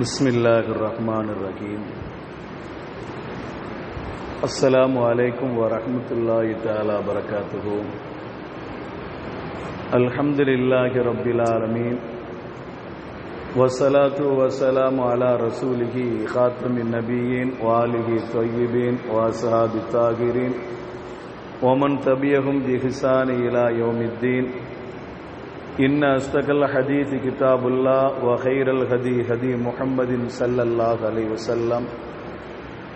Bismillahirrahmanirrahim. Assalamu alaikum wa rahmatullahi ta'ala wa barakatuhu. Alhamdulillahi rabbil alameen. Wassalatu wassalamu ala rasulihi khatamin nabiyyin wa alihi tayyibin wa ashabi tahirin wa man tabi'ahum bi ihsani ila yaumiddin. Inna astaqal hadithi kitabullah wa khairal hadi hadi Muhammadin sallallahu alaihi wasallam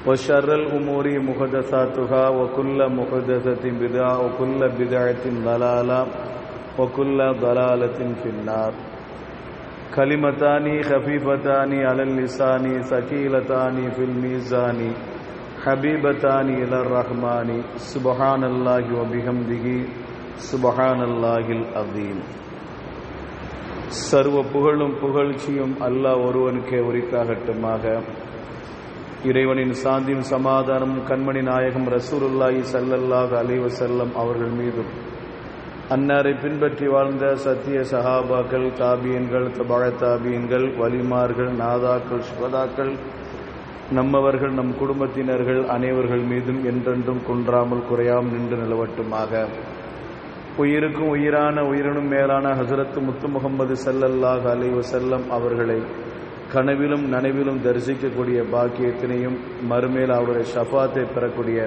wa sharral umuri muhdatsatuha wa kullu muhdatsatin bid'ah wa kullu bid'atin dalalah wa kullu dalalatin finnar. Kalimatani khafifatani alal lisani thaqilatani fil mizani habibatani ila rahmani subhanallahi wa bihamdihi subhanallahil azim. சர்வ புகழும் புகழ்ச்சியும் அல்லாஹ் ஒருவனுக்கே உரித்தாகட்டுமாக. இறைவனின் சாந்தியும் சமாதானம் கண்மணி நாயகம் ரசூலுல்லாஹி ஸல்லல்லாஹு அலைஹி வஸல்லம் அவர்கள் மீதும், அன்னாரை பின்பற்றி வாழ்ந்த சத்திய சஹாபாக்கள், தாபியன்கள், தபஅ தாபியன்கள், வலிமார்கள், நாதாக்கள், சுஹதாக்கள், நம்மவர்கள், நம் குடும்பத்தினர்கள் அனைவர்கள் மீதும் என்றென்றும் குன்றாமல் குறையாமல் நின்று நிலவட்டுமாக. உயிருக்கும் உயிரான உயிரினும் மேலான ஹஸரத் முத்து முஹம்மது ஸல்லல்லாஹு அலைஹி வஸல்லம் அவர்களை கனவிலும் நனவிலும் தரிசிக்கக்கூடிய பாக்கியத்தினையும் மறுமேல் அவருடைய ஷஃபாத்தை பெறக்கூடிய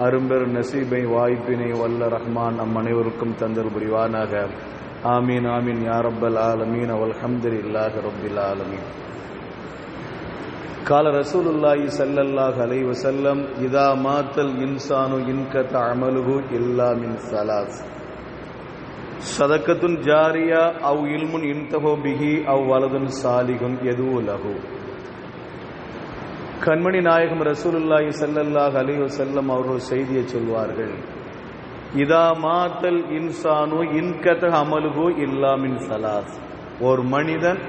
அரும்பெரும் நசீபை வாய்ப்பினை வல்ல ரஹ்மான் நம் அனைவருக்கும் தந்தல் புரிவானாக. ஆமீன் ஆமீன் யா ரப்பல் ஆலமீன் வல்ஹம்துலில்லாஹி ரப்பில் ஆலமீன். கால ரசூலுல்லாஹி ஸல்லல்லாஹு அலைஹி வஸல்லம் இதா மாத்தல் இன்சானு இன்கத அமலுஹு இல்லா மின் ஸலாஸ் சதக்கத்துன் ஜாரியா அவ் இல்முன் இன்தஹோ பிஹி அவ் வலதுன் சாலிகுன் யதுஉ லஹு. கண்மணி நாயகம் ரசூலுல்லாஹி ஸல்லல்லாஹு அலைஹி வஸல்லம் அவர்கள் செய்தியை சொல்வார்கள். இதா மாத்தல் இன்சானு இன்கத அமலுஹு இல்லா மின் ஸலாஸ். ஒரு மனிதன்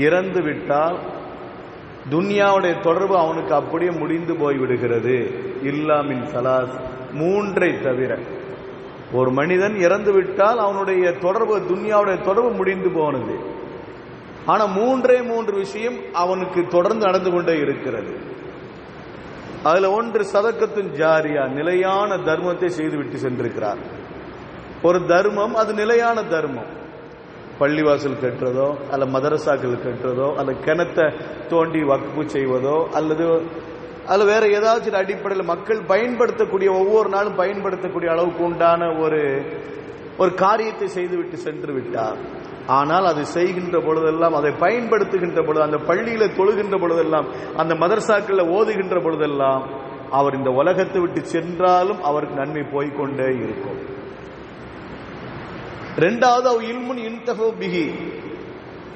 இறந்து விட்டால் துன்யாவுடைய தொடர்பு அவனுக்கு அப்படியே முடிந்து போய்விடுகிறது. இல்லா மின் ஸலாஸ், மூன்றை தவிர. ஒரு மனிதன் இறந்து விட்டால் அவனுடைய தொடர்பு, துன்யாவுடைய தொடர்பு முடிந்து போனது. ஆனா மூன்று விஷயம் அவனுக்கு தொடர்ந்து நடந்து கொண்டே இருக்கிறது. அதுல ஒன்று சதக்கத்துன் ஜாரியா, நிலையான தர்மத்தை செய்துவிட்டு சென்றிருக்கிறார். ஒரு தர்மம், அது நிலையான தர்மம். பள்ளிவாசல் கட்டுறதோ அல்ல மதரசாக்கள் கட்டுறதோ அல்ல கிணத்தை தோண்டி வக்ஃபு செய்வதோ அல்லது வேற ஏதாச்சும் அடிப்படையில் மக்கள் பயன்படுத்தக்கூடிய, ஒவ்வொரு நாளும் பயன்படுத்தக்கூடிய அளவுக்கு உண்டான ஒரு காரியத்தை செய்துவிட்டு சென்று விட்டார். ஆனால் அதை செய்கின்ற பொழுதெல்லாம், அதை பயன்படுத்துகின்ற பொழுது, அந்த பள்ளியில தொழுகின்ற பொழுதெல்லாம், அந்த மதரசாக்கள் ஓதுகின்ற பொழுதெல்லாம் அவர் இந்த உலகத்தை விட்டு சென்றாலும் அவருக்கு நன்மை போய்கொண்டே இருக்கும். இரண்டாவது, இல்முன் இன்தஹு பிஹி,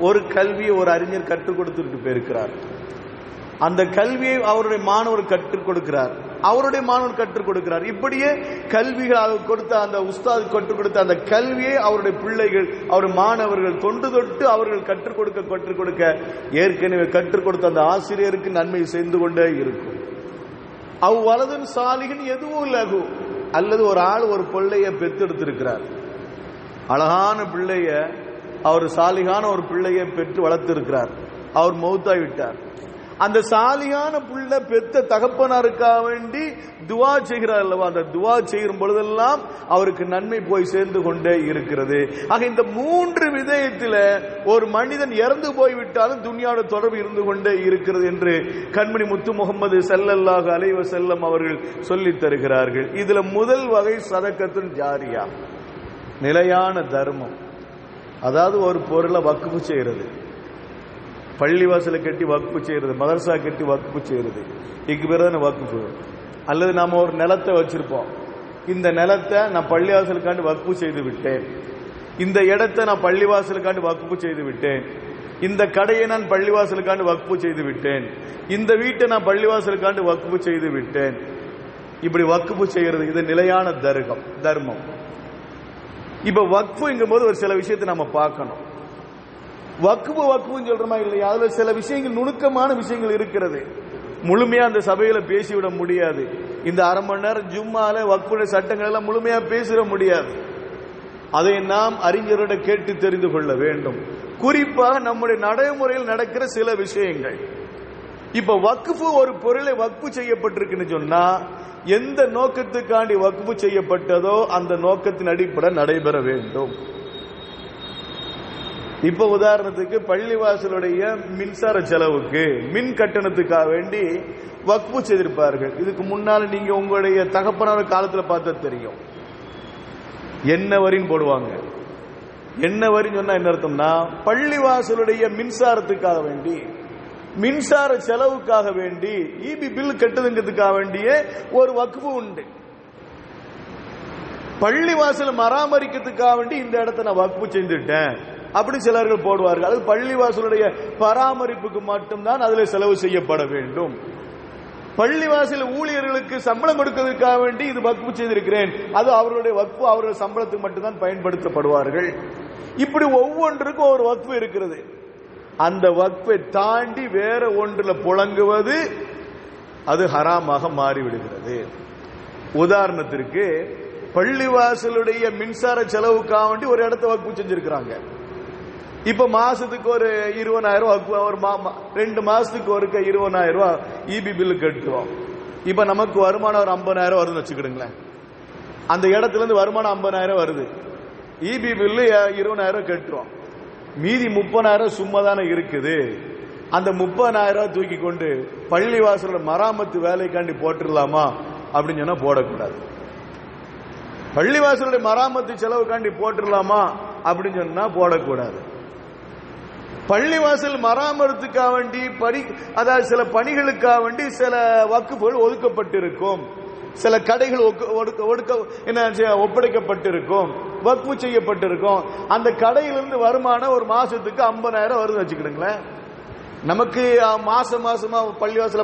ஒரு கல்வியை ஒரு அறிஞர் கற்றுக் கொடுத்துட்டு போயிருக்கிறார். அந்த கல்வியை அவருடைய மாணவர் கற்றுக் கொடுக்கிறார், அவருடைய மாணவர் கற்றுக் கொடுக்கிறார். இப்படியே கல்விகள் கொடுத்த அந்த உஸ்தாது கற்றுக் கொடுத்த அந்த கல்வியை அவருடைய பிள்ளைகள், அவருடைய மாணவர்கள் தொண்டு தொட்டு அவர்கள் கற்றுக் கொடுக்க ஏற்கனவே கற்றுக் கொடுத்த அந்த ஆசிரியருக்கு நன்மை செய்து கொண்டே இருக்கும். அவ் வலதுன் சாலிகின் எதுவும் லகு, அல்லது ஒரு ஆள் ஒரு பிள்ளைய பெற்றெடுத்திருக்கிறார், அழகான பிள்ளைய, அவர் சாலிகான ஒரு பிள்ளையை பெற்று வளர்த்திருக்கிறார். அவர் மௌத்தாவிட்டார். அந்த சாலியான புள்ள பெத்த தகப்பனாருக்காக வேண்டி துவா செய்கிறார் அல்லவா, அந்த துவா செய்யும் பொழுதெல்லாம் அவருக்கு நன்மை போய் சேர்ந்து கொண்டே இருக்கிறது. ஆக இந்த மூன்று விதயத்தில் ஒரு மனிதன் இறந்து போய்விட்டாலும் துன்யாவோட தொடர்பு இருந்து கொண்டே இருக்கிறது என்று கண்மணி முத்து முஹம்மது ஸல்லல்லாஹு அலைஹி வஸல்லம் அவர்கள் சொல்லித் தருகிறார்கள். இதுல முதல் வகை சதக்கத்துன் ஜாரியா, நிலையான தர்மம். அதாவது ஒரு பொருளை வக்ஃபு செய்யறது, பள்ளிவாசலை கட்டி வக்ஃபு செய்யறது, மதரசா கட்டி வக்ஃபு செய்யறது, இதுக்கு பேர் தானே வக்ஃபு. அல்லது நாம ஒரு நிலத்தை வச்சிருப்போம், இந்த நிலத்தை நான் பள்ளிவாசலுக்காண்டி வக்ஃபு செய்து விட்டேன், இந்த இடத்தை நான் பள்ளிவாசலுக்காண்டி வக்ஃபு செய்து விட்டேன், இந்த கடையை நான் பள்ளிவாசலுக்காண்டி வக்ஃபு செய்து விட்டேன், இந்த வீட்டை நான் பள்ளிவாசலுக்காண்டி வக்ஃபு செய்து விட்டேன். இப்படி வக்ஃபு செய்யறது, இது நிலையான தர்மம். இப்ப வக்ஃபுங்கும் போது ஒரு சில விஷயத்தை நம்ம பார்க்கணும். வக்ஃபுன்னு சொல்றோமா இல்லையா, அதுல சில விஷயங்கள், நுணுக்கமான விஷயங்கள் இருக்கிறது. முழுமையா அந்த சபையில பேசிவிட முடியாது. இந்த அரை மணி நேரம் ஜும்மால வக்ஃபுடைய சட்டங்கள் எல்லாம் முழுமையா பேசிட முடியாது. அதை நாம் அறிஞரிடம் கேட்டு தெரிந்து கொள்ள வேண்டும். குறிப்பாக நம்முடைய நடைமுறையில் நடக்கிற சில விஷயங்கள், இப்ப வக்ஃபு ஒரு பொருளை வக்ஃபு செய்யப்பட்டிருக்குன்னு சொன்னா எந்த நோக்கத்துக்காண்டி வக்ஃபு செய்யப்பட்டதோ அந்த நோக்கத்தின் அடிப்படை நடைபெற வேண்டும். இப்ப உதாரணத்துக்கு பள்ளிவாசலுடைய மின்சார செலவுக்கு மின் கட்டணத்துக்காக வேண்டி வக்ஃபு செய்திருப்பார்கள். இதுக்கு முன்னால நீங்க உங்களுடைய தகப்பனார் காலத்துல பார்த்தா தெரியும், என்ன வரின்னு போடுவாங்க. என்ன வரின்னு சொன்னா என்ன அர்த்தம்னா, பள்ளிவாசலுடைய மின்சாரத்துக்காக வேண்டி, மின்சார செலவுக்காக வேண்டி, ஈபி பில் கட்டுதுங்கிறதுக்காக வேண்டிய ஒரு வக்ஃபு உண்டு. பள்ளிவாசல் பராமரிக்கிறதுக்காக வேண்டி இந்த இடத்த நான் வக்ஃபு செஞ்சுட்டேன் அப்படி சிலர்கள் போடுவார்கள். அது பள்ளிவாசலுடைய பராமரிப்புக்கு மட்டும்தான் அதுல செலவு செய்யப்பட வேண்டும். பள்ளிவாசல் ஊழியர்களுக்கு சம்பளம் கொடுக்கிறதுக்காக வேண்டி இது வக்ஃபு செய்திருக்கிறேன், அது அவர்களுடைய வக்ஃபு, அவர்கள் சம்பளத்துக்கு மட்டும்தான் பயன்படுத்தப்படுவார்கள். இப்படி ஒவ்வொன்றுக்கும் ஒரு வக்ஃபு இருக்கிறது. அந்த வக்ஃபை தாண்டி வேற ஒன்றுல புழங்குவது அது ஹராமாக மாறிவிடுகிறது. உதாரணத்திற்கு பள்ளிவாசலுடைய மின்சார செலவுக்காக வேண்டி ஒரு இடத்த வக்ஃபு செஞ்சிருக்கிறாங்க. இப்ப மாசத்துக்கு ஒரு 20,000 ஒரு 2 மாசத்துக்கு ஒருக்க 20,000 ரூபாய் ஈபி பில்லு கட்டுவோம். இப்ப நமக்கு வருமானம் ஒரு 50,000 வருதுன்னு வச்சுக்கிடுங்களேன். அந்த இடத்துல இருந்து வருமானம் 50,000 வருது, ஈபி பில்லு 20,000 கட்டுறோம், மீதி 30,000 சும்மா தானே இருக்குது. அந்த 30,000 தூக்கி கொண்டு பள்ளிவாசலோட மராமத்து வேலைக்காண்டி போட்டுடலாமா அப்படின்னு சொன்னா போடக்கூடாது. பள்ளிவாசலுடைய மராமத்து செலவுக்காண்டி போட்டுடலாமா அப்படின்னு சொன்னா போடக்கூடாது. பள்ளிவாசல் மராமத்துக்காக வேண்டி அதாவது சில பணிகளுக்காக வேண்டி சில வக்ஃபுகள் ஒதுக்கப்பட்டிருக்கும், சில கடைகள் ஒப்படைக்கப்பட்டிருக்கும், வக்ஃபு செய்யப்பட்டிருக்கும். அந்த கடையிலிருந்து வருமானம் ஒரு மாசத்துக்கு 50,000 வருது வச்சுக்கிடுங்களேன். நமக்கு மாசமா பள்ளிவாசல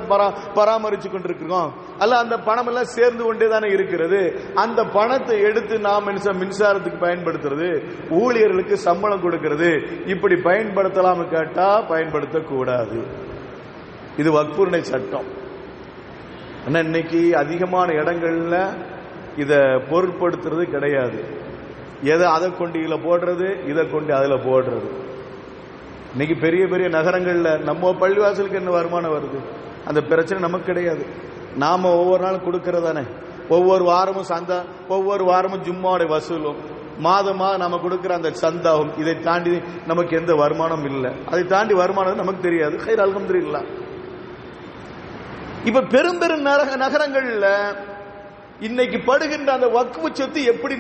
பராமரிச்சு கொண்டிருக்கிறோம், அல்ல அந்த பணம் எல்லாம் சேர்ந்து கொண்டே தானே இருக்கிறது. அந்த பணத்தை எடுத்து நாம் மின்சாரத்துக்கு பயன்படுத்துறது, ஊழியர்களுக்கு சம்பளம் கொடுக்கிறது, இப்படி பயன்படுத்தலாம் கேட்டா பயன்படுத்தக்கூடாது. இது வக்ஃபுடைய சட்டம். இன்னைக்கு அதிகமான இடங்கள்ல இத பொருட்படுத்துறது கிடையாது. எதை அதை கொண்டு இதுல போடுறது, இதை கொண்டு அதுல போடுறது. இன்னைக்கு பெரிய பெரிய நகரங்கள்ல நம்ம பள்ளிவாசலுக்கு என்ன வருமானம் வருது, அந்த பிரச்சனை நமக்கு கிடையாது. நாம ஒவ்வொரு நாளும் கொடுக்கறதானே, ஒவ்வொரு வாரமும் சந்தா, ஒவ்வொரு வாரமும் ஜும்மாவுடைய வசூலும், மாதமா நம்ம கொடுக்கிற அந்த சந்தாவும், இதை தாண்டி நமக்கு எந்த வருமானம் இல்லை. அதை தாண்டி வருமானம் நமக்கு தெரியாது. ஹைர் அல்ஹம்துலில்லாஹ். இப்ப பெரும் பெரும் நகரங்கள்ல இன்னைக்கு படுகின்ற அந்த வக்ஃபு சொத்து எப்படி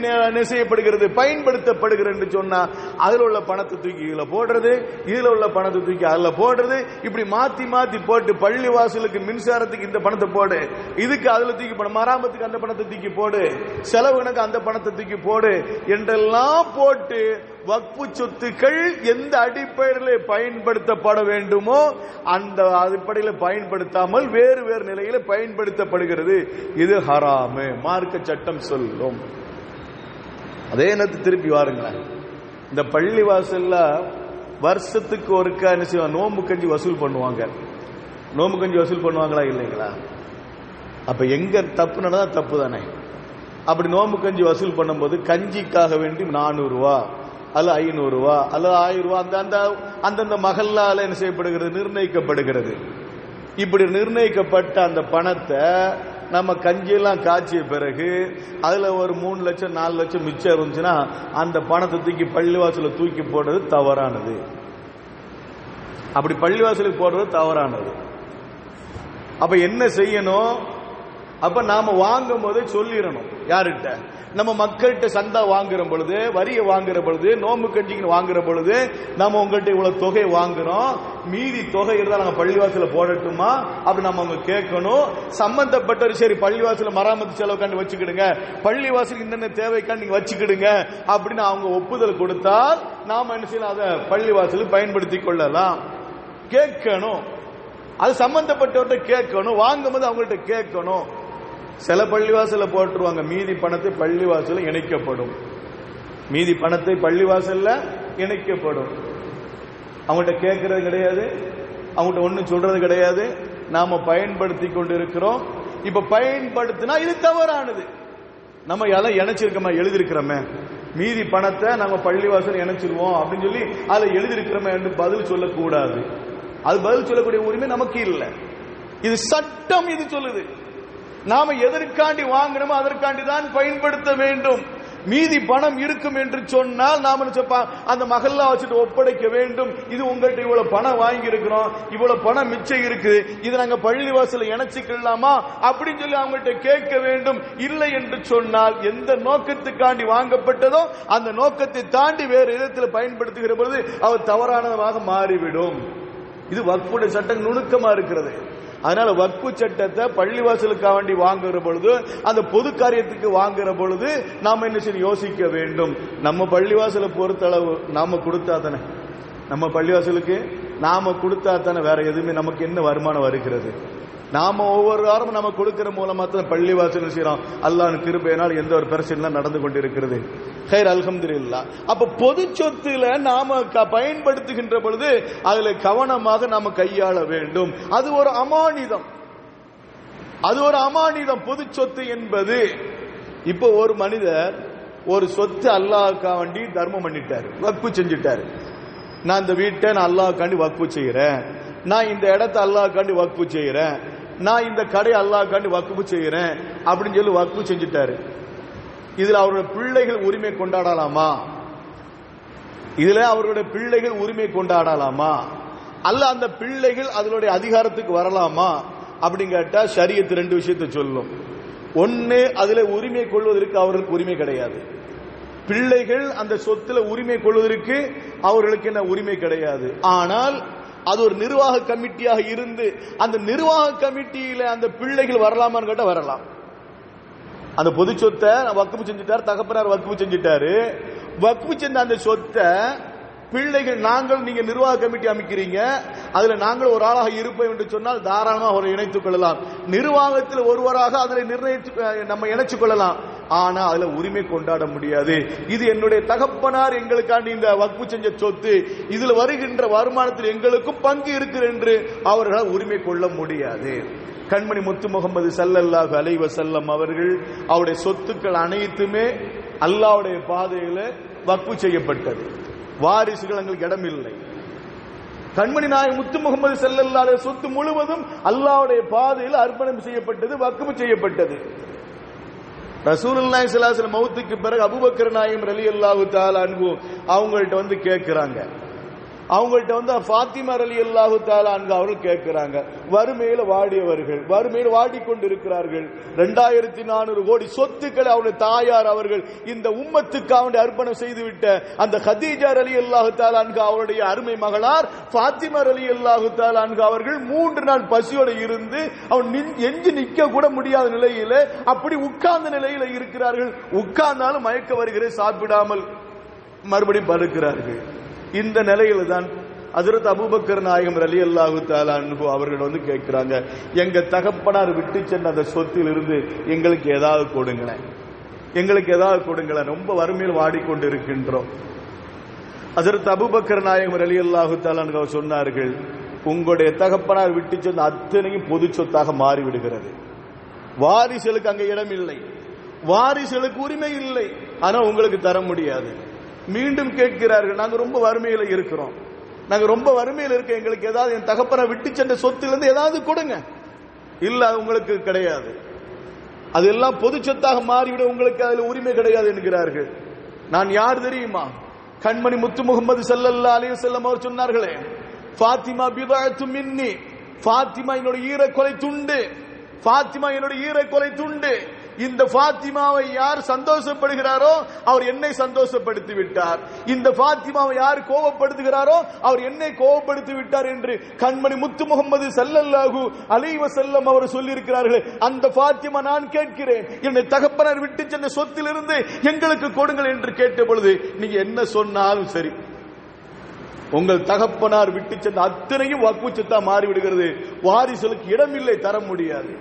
செய்யப்படுகிறது, பயன்படுத்தப்படுகிறது சொன்னா அதுல உள்ள பணத்தை தூக்கி இதுல போடுறது, இதுல உள்ள பணத்தை தூக்கி அதுல போடுறது, இப்படி மாத்தி மாத்தி போட்டு பள்ளி வாசலுக்கு மின்சாரத்துக்கு இந்த பணத்தை போடு, இதுக்கு அதுல தூக்கி போடு, மராமத்துக்கு அந்த பணத்தை தூக்கி போடு, செலவுகளுக்கு அந்த பணத்தை தூக்கி போடு என்றெல்லாம் போட்டு வக்ஃபு சொத்துக்கள் எந்த அடிப்படையில் பயன்படுத்தப்பட வேண்டுமோ அந்த அடிப்படையில் பயன்படுத்தாமல் வேறு வேறு நிலையில பயன்படுத்தப்படுகிறது. இது ஹராமு, மார்க்க சட்டம் சொல்லும். அதே நேரத்தில் திருப்பி வாருங்களேன், இந்த பள்ளி வாசல்ல வருஷத்துக்கு ஒருக்கா என்ன செய்வாங்க, நோம்பு கஞ்சி வசூல் பண்ணுவாங்க. நோம்பு கஞ்சி வசூல் பண்ணுவாங்களா இல்லைங்களா? அப்ப எங்க தப்பு நடந்தா தப்பு தானே. அப்படி நோம்பு கஞ்சி வசூல் பண்ணும்போது கஞ்சிக்காக வேண்டி 400 ரூபா அல்ல 500 ரூபா அல்ல 1000 ரூபா அந்தந்த மகல்லால என்ன செய்யப்படுகிறது, நிர்ணயிக்கப்படுகிறது. இப்படி நிர்ணயிக்கப்பட்ட அந்த பணத்தை நம்ம கஞ்சியெல்லாம் காய்ச்சிய பிறகு அதுல ஒரு 3 லட்சம் 4 லட்சம் மிச்சம் இருந்துச்சுன்னா அந்த பணத்தை தூக்கி பள்ளிவாசல தூக்கி போடுறது தவறானது. அப்படி பள்ளிவாசலுக்கு போடுறது தவறானது. அப்ப என்ன செய்யணும், அப்ப நாம வாங்கும் போதே சொல்லிடணும். யாருகிட்ட? நம்ம மக்கள்கிட்ட சந்தா வாங்குற பொழுது, வரியை வாங்குற பொழுது, நோம்பு கஞ்சிக்கு வாங்குற பொழுது நம்ம உங்கள்கிட்ட இவ்வளவு தொகை வாங்குறோம், மீதி தொகை இருந்தா நாங்க பள்ளிவாசல போடட்டுமா அப்படி நம்ம அவங்க கேட்கணும். சம்பந்தப்பட்ட சரி பள்ளிவாசல மராமத்து செலவுக்காண்டி வச்சுக்கிடுங்க, பள்ளிவாசல் இந்த தேவைக்காண்டி நீங்க வச்சுக்கிடுங்க அப்படின்னு அவங்க ஒப்புதல் கொடுத்தால் நாம என்ன செய்யலாம், அதை பள்ளிவாசலுக்கு பயன்படுத்திக் கொள்ளலாம். கேட்கணும், அது சம்பந்தப்பட்டவர்கிட்ட கேட்கணும், வாங்கும் போது அவங்கள்ட்ட கேட்கணும். சில பள்ளிவாசல போட்டுருவாங்க, மீதி பணத்தை பள்ளிவாசல இணைக்கப்படும், மீதி பணத்தை பள்ளிவாசல்ல இணைக்கப்படும். அவங்கள்ட்ட கேட்கறது கிடையாது, அவங்கள்ட்ட ஒன்னும் சொல்றது கிடையாது. நாம பயன்படுத்தி கொண்டு இருக்கிறோம். இப்ப பயன்படுத்தினா இது தவறானது. நம்ம எல்லாம் இணைச்சிருக்கோமா, எழுதிருக்கிறோமே, மீதி பணத்தை நம்ம பள்ளிவாசல் இணைச்சிருவோம் அப்படின்னு சொல்லி அதை எழுதிருக்கிறோமே என்று பதில் சொல்லக்கூடாது. அது பதில் சொல்லக்கூடிய உரிமை நமக்கு இல்லை. இது சட்டம், இது சொல்லுது. நாம எதற்காண்டி வாங்கணுமோ அதற்காண்டி தான் பயன்படுத்த வேண்டும். மீதி பணம் இருக்கும் என்று சொன்னால் நாம அந்த மகல்லா வச்சுட்டு ஒப்படைக்க வேண்டும். இது உங்கள்கிட்ட இவ்வளவு பணம் வாங்கி இருக்கிறோம், இவ்வளவு பணம் மிச்சம் இருக்குது, இது நாங்க பள்ளிவாசல இணைச்சிக்கலாமா அப்படின்னு சொல்லி அவங்கள்ட்ட கேட்க வேண்டும். இல்லை என்று சொன்னால் எந்த நோக்கத்துக்காண்டி வாங்கப்பட்டதோ அந்த நோக்கத்தை தாண்டி வேறு விதத்தில் பயன்படுத்துகிற பொழுது அவர் தவறானதாக மாறிவிடும். இது வக்ஃபுடைய சட்டம் நுணுக்கமா இருக்கிறது. அதனால வக்ஃபு சட்டத்தை பள்ளிவாசலுக்காக வேண்டி வாங்குற பொழுது, அந்த பொது காரியத்துக்கு வாங்குற பொழுது நாம என்ன செய்ய யோசிக்க வேண்டும். நம்ம பள்ளிவாசலை பொறுத்தளவு நாம கொடுத்தா தானே, நம்ம பள்ளிவாசலுக்கு நாம கொடுத்தா தானே வேற எதுவுமே நமக்கு என்ன வருமானம் வருகிறது. நாம ஒவ்வொரு வாரமும் நம்ம கொடுக்கிற மூலமா தான் பள்ளிவாசல் செய்யறோம். அல்லாஹ்வின் கிருபையினால் எந்த ஒரு பிரச்சனையும் நடந்து கொண்டிருக்கிறது. ஹைர், அல்ஹம்துலில்லாஹ். அப்ப பொது சொத்துல நாம பயன்படுத்துகின்ற பொழுது அதுல கவனமாக நாம கையாள வேண்டும். அது ஒரு அமானிதம், அது ஒரு அமானிதம் பொது சொத்து என்பது. இப்போ ஒரு மனிதர் ஒரு சொத்து அல்லாஹ்வுக்காக வேண்டி தர்மம் பண்ணிட்டாரு, வக்ஃபு செஞ்சுட்டாரு. நான் இந்த வீட்டை நான் அல்லாஹ்வுக்காண்டி வக்ஃபு செய்யறேன், நான் இந்த இடத்தை அல்லாஹ்வுக்காண்டி வக்ஃபு செய்யறேன், நான் இந்த கடை அல்லாஹ்வுக்காண்டி வக்ஃபு செய்யறேன் அப்படின்னு சொல்லி வக்ஃபு செஞ்சுட்டாரு. இதுல அவருடைய பிள்ளைகள் உரிமை கொண்டாடலாமா? இதுல அவருடைய பிள்ளைகள் உரிமை கொண்டாடலாமா? அல்ல அந்த பிள்ளைகள் அதனுடைய அதிகாரத்துக்கு வரலாமா அப்படின்னு கேட்டா ஷரியத் ரெண்டு விஷயத்தை சொல்லும். ஒன்னு, அதுல உரிமை கொள்வதற்கு அவர்களுக்கு உரிமை கிடையாது. பிள்ளைகள் அந்த சொத்துல உரிமை கொள்வதற்கு அவர்களுக்கு என்ன உரிமை கிடையாது. ஆனால் அது ஒரு நிர்வாக கமிட்டியாக இருந்து அந்த நிர்வாக கமிட்டியில அந்த பிள்ளைகள் வரலாமான்னு கேட்டா வரலாம். அந்த பொது சொத்தை வக்ஃபு செஞ்சுட்டாரு, தகப்பனார் வக்ஃபு செஞ்சுட்டாரு. வக்ஃபு செஞ்ச அந்த சொத்தை பிள்ளைகள் நாங்கள் நீங்க நிர்வாக கமிட்டி அமைக்கிறீங்க, அதுல நாங்கள் ஒரு ஆளாக இருப்போம் என்று சொன்னால் தாராளமாக அவரை இணைத்துக் கொள்ளலாம். நிர்வாகத்தில் ஒருவராக அதில் நிர்ணயித்து நம்ம இணைச்சுக் கொள்ளலாம். ஆனா அதுல உரிமை கொண்டாட முடியாது. இது என்னுடைய தகப்பனார் எங்களுக்காண்டி இந்த வக்ஃபு செஞ்ச சொத்து, இதுல வருகின்ற வருமானத்தில் எங்களுக்கும் பங்கு இருக்கு என்று அவர்களால் உரிமை கொள்ள முடியாது. கண்மணி முத்து முகமது ஸல்லல்லாஹு அலைஹி வஸல்லம் அவர்கள் அவருடைய சொத்துக்கள் அனைத்துமே அல்லாஹ்வுடைய பாதையில வக்ஃபு செய்யப்பட்டது. வாரிசுகள் எங்களுக்கு இடம் இல்லை. கண்மணி நாயகம் முத்து முகமது ஸல்லல்லாஹு அலைஹி சொத்து முழுவதும் அல்லாஹ்வுடைய பாதையில் அர்ப்பணம் செய்யப்பட்டது, வக்ஃபு செய்யப்பட்டது. ரசூலுல்லாஹி ஸல்லல்லாஹு அலைஹி வஸல்லம் மௌத்துக்கு பிறகு அபூபக்கர் நாயகம் ரலியல்லாஹு தஆலா அன்ஹு அவங்கள்ட்ட வந்து கேட்கிறாங்க. அவங்கள்ட்ட வந்து ஃபாத்திமா ரலியல்லாஹு தஆலா அன்ஹா அவர்கள் கேட்கிறாங்க. வறுமையில வாடியவர்கள், வறுமையில் வாடிக்கொண்டிருக்கிறார்கள். 2400 கோடி சொத்துக்களை அவருடைய தாயார் அவர்கள் இந்த உம்மத்துக்காக அர்ப்பணம் செய்துவிட்ட அந்த கதீஜா ரலியல்லாஹு தஆலா அன்ஹா அவருடைய அருமை மகளார் ஃபாத்திமா ரலியல்லாஹு தஆலா அன்ஹா அவர்கள் 3 நாள் பசியோடு இருந்து அவன் எஞ்சி நிக்க கூட முடியாத நிலையில அப்படி உட்கார்ந்த நிலையில இருக்கிறார்கள். உட்கார்ந்தாலும் மயக்க வருகிறது, சாப்பிடாமல் மறுபடியும் படுக்கிறார்கள். இந்த நிலையில தான் ஹஜ்ரத் அபூபக்கர் நாயகம் ரலியல்லாஹு தஆலா அன்ஹு அவர்கள் வந்து கேட்கிறாங்க, எங்க தகப்பனார் விட்டு சென்ற அந்த சொத்தில் இருந்து எங்களுக்கு ஏதாவது கொடுங்களேன், எங்களுக்கு ஏதாவது கொடுங்களேன், ரொம்ப வறுமையில் வாடிக்கொண்டு இருக்கின்றோம். ஹஜ்ரத் அபூபக்கர் நாயகம் ரலியல்லாஹு தஆலா அன்ஹு சொன்னார்கள், உங்களுடைய தகப்பனார் விட்டு சென்ற அத்தனையும் பொது சொத்தாக மாறிவிடுகிறது. வாரிசுகளுக்கு அங்க இடம் இல்லை, வாரிசுகளுக்கு உரிமை இல்லை, ஆனா உங்களுக்கு தர முடியாது. மீண்டும் கேட்கிறார்கள், நாங்க ரொம்ப வறுமையில இருக்கிறோம், நாங்க ரொம்ப வறுமையில இருக்க, எங்களுக்கு ஏதாவது என் தகப்பனை விட்டு சென்ற சொத்திலிருந்து ஏதாவது கொடுங்க. இல்ல, அது உங்களுக்கு கிடையாது, அதெல்லாம் பொது சொத்தாக மாறிவிட உங்களுக்கு அதுல உரிமை கிடையாது என்கிறார்கள். நான் யார் தெரியுமா? கண்மணி முத்து முகமது ஸல்லல்லாஹு அலைஹி வஸல்லம் அவர் சொன்னார்களே, ஃபாத்திமா பிதஅத்து மின்னி, ஃபாத்திமா என்னுடைய ஈரக்கொலை துண்டு, ஃபாத்திமா என்னுடைய ஈரக்கொலை துண்டு. இந்த ஃபாத்திமாவை யார் சந்தோஷப்படுகிறாரோ அவர் என்னை சந்தோஷப்படுத்தி விட்டார், இந்த ஃபாத்திமாவை யார் கோபப்படுத்துகிறாரோ அவர் என்னை கோபப்படுத்தி விட்டார் என்று கண்மணி முத்து முகமது ஸல்லல்லாஹு அலைஹி வஸல்லம் அவர் சொல்லி இருக்கிறார்கள். அந்த ஃபாத்திமா நான் கேட்கிறேன், என்னை தகப்பனார் விட்டு சென்ற சொத்திலிருந்து எங்களுக்கு கொடுங்கள் என்று கேட்ட பொழுது, நீங்க என்ன சொன்னாலும் சரி, உங்கள் தகப்பனார் விட்டு சென்ற அத்தனையும் வக்ஃபு சொத்தா மாறிவிடுகிறது, வாரிசுகளுக்கு இடமில்லை, தர முடியாது.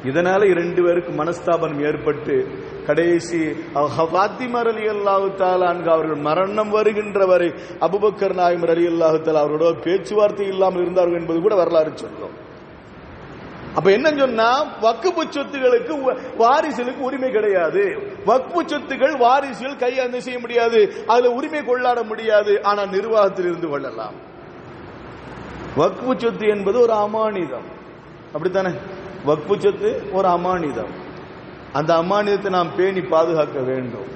இதனால 2 பேருக்கு மனஸ்தாபனம் ஏற்பட்டு கடைசி ஃபாத்திமா ரலியல்லாஹு தஆலா அன்ஹா அவர்கள் மரணம் வருகின்ற வரை அபூபக்கர் நாயகம் ரலியல்லாஹு தஆலா அவரோட பேச்சுவார்த்தை இல்லாமல் இருந்தார்கள் என்பது கூட வரலாறு சொல்லும். அப்ப என்ன சொன்னா, வக்ஃபு சொத்துகளுக்கு வாரிசுகளுக்கு உரிமை கிடையாது. வக்ஃபு சொத்துகள் வாரிசுகள் கையாண்டு செய்ய முடியாது, அதுல உரிமை கொள்ளாட முடியாது. ஆனா நிர்வாகத்தில் இருந்து கொள்ளலாம். வக்ஃபு சொத்து என்பது ஒரு அமானிதம். அப்படித்தானே? வக்ஃபு சொத்து ஒரு அமானிதம். அந்த அமானிதத்தை நாம் பேணி பாதுகாக்க வேண்டும்.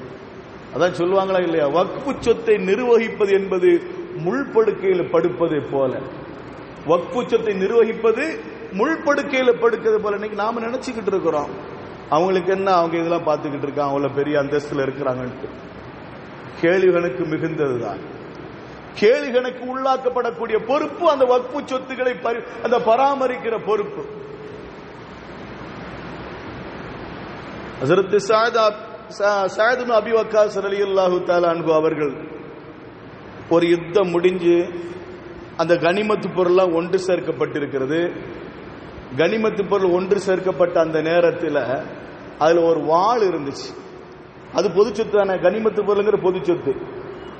அதான் சொல்லுவாங்களா இல்லையா, வக்ஃபு சொத்தை நிர்வகிப்பது என்பது முள்படுக்கையில் படுப்பதை போல. வக்ஃபு சொத்தை நிர்வகிப்பது முள்படுக்கையில் படுக்கிறது போல இன்னைக்கு நாம நினைச்சுக்கிட்டு இருக்கிறோம். அவங்களுக்கு என்ன, அவங்க இதெல்லாம் பார்த்துக்கிட்டு இருக்காங்க, அவங்கள பெரிய அந்தஸ்துல இருக்கிறாங்கன்ட்டு. கேள்விகளுக்கு மிகுந்ததுதான். கேள்விகளுக்கு உள்ளாக்கப்படக்கூடிய பொறுப்பு அந்த வக்ஃபு சொத்துக்களை அந்த பராமரிக்கிற பொறுப்பு. ஹஜ்ரத் சஅத் இப்னு அபி வக்காஸ் ரலியல்லாஹு தஆலா அன்ஹு அவர்கள் ஒரு யுத்தம் முடிஞ்சு அந்த கனிமத்து பொருள்லாம் ஒன்று சேர்க்கப்பட்டிருக்கிறது. கனிமத்து பொருள் ஒன்று சேர்க்கப்பட்ட அந்த நேரத்தில் அதுல ஒரு வாள் இருந்துச்சு. அது பொது சொத்து தானே, கனிமத்து பொருளுங்கிற பொது சொத்து.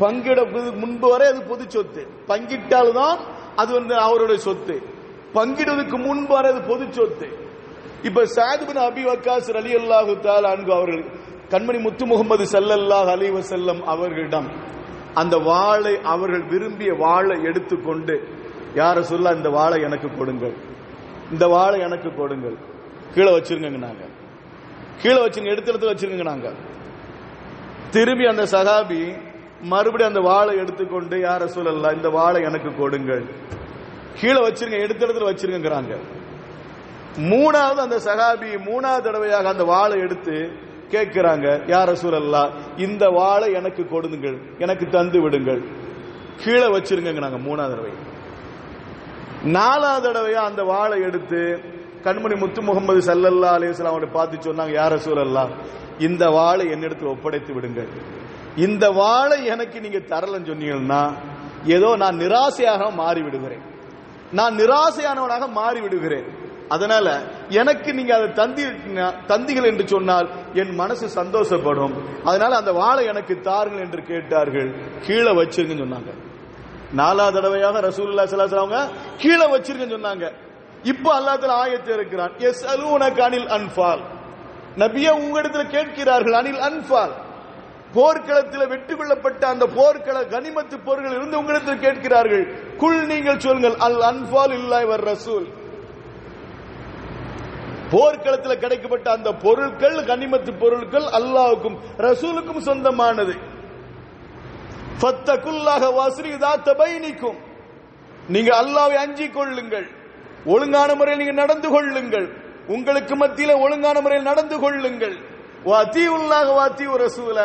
பங்கிட முன்பு வரை அது பொது சொத்து. பங்கிட்டால்தான் அது அவருடைய சொத்து. பங்கிடுவதற்கு முன்பு வரை அது பொது சொத்து. இப்ப சஅத் இப்னு அபி வக்காஸ் ரலியல்லாஹு தஆலா அன்ஹு அவர்கள் கண்மணி முத்து முகமது ஸல்லல்லாஹு அலைஹி வஸல்லம் அவர்களிடம் அந்த வாளை, அவர்கள் விரும்பிய வாளை எடுத்துக்கொண்டு, யா ரசூலுல்லாஹ் இந்த வாளை எனக்கு கொடுங்கள், இந்த வாளை எனக்கு கொடுங்கள், கீழே வச்சிருங்க நாங்க, கீழே வச்சிருங்க, எடுத்து வச்சிருங்க நாங்க. திரும்பி அந்த சஹாபி மறுபடியும் அந்த வாளை எடுத்துக்கொண்டு, யா ரசூலுல்லாஹ் இந்த வாளை எனக்கு கொடுங்கள், கீழே வச்சிருங்க, எடுத்து வச்சிருங்கிறாங்க. மூணாவது அந்த சஹாபி மூணாவது தடவையாக அந்த வாளை எடுத்து கேட்கிறாங்க, யா ரசூலல்லாஹ் இந்த வாளை எனக்கு கொடுங்கள், எனக்கு தந்து விடுங்கள், கீழே வச்சிருங்க. மூணாவது தடவை. நாலாவது தடவையா அந்த வாளை எடுத்து கண்மணி முத்து முகமது ஸல்லல்லாஹு அலைஹி வஸல்லம் அவரை பார்த்து சொன்னாங்க, யா ரசூலல்லாஹ் இந்த வாளை என்னிடத்தில் ஒப்படைத்து விடுங்கள். இந்த வாளை எனக்கு நீங்க தரலன்னு சொன்னீங்கன்னா ஏதோ நான் நிராசையாக மாறி விடுகிறேன், நான் நிராசையானவனாக மாறி விடுகிறேன். அதனால எனக்கு நீங்க அதை தந்தீர்கள் என்று சொன்னால் என் மனசு சந்தோஷப்படும். அதனால அந்த வாளை எனக்கு தாருங்கள் என்று கேட்டார்கள். கீழே வச்சிருங்க சொன்னாங்க. நாலாவது தடவையாக ரசூலுல்லாஹி ஸல்லல்லாஹு அலைஹி வஸல்லம் கீழே வச்சிருங்க சொன்னாங்க. இப்போ அல்லாஹ் தஆலா ஆயத்தை இறக்குறான், யஸ்அலூனக அனில் அன்ஃபால். நபியே உங்களிடத்தில் கேட்கிறார்கள், அனில் அன்ஃபால், போர்க்களத்தில் வெற்றி கொள்ளப்பட்ட அந்த போர்க்கள கனிமத்து பொருட்கள் இருந்து உங்களிடத்தில் கேட்கிறார்கள். குல் நீங்கள் சொல்லுங்கள், அல் அன்ஃபால் இல்லாஹி வர் ரசூல். போர்க்களத்தில் கிடைக்கப்பட்ட அந்த பொருட்கள், கனிமத்து பொருட்கள் அல்லாஹ்வுக்கும் ரசூலுக்கும் சொந்தமானது. ஃபத்தகுல்லாஹ வஸ்ரி ذات பைனிக்கும். நீங்க அல்லாஹ்வை அஞ்சிக் கொள்ளுங்கள், ஒழுங்கான முறையில் நீங்க நடந்து கொள்ளுங்கள், உங்களுக்கு மத்தியில் ஒழுங்கான முறையில் நடந்து கொள்ளுங்கள். வஅதியுல்லாஹ வஅதியு ரசூல,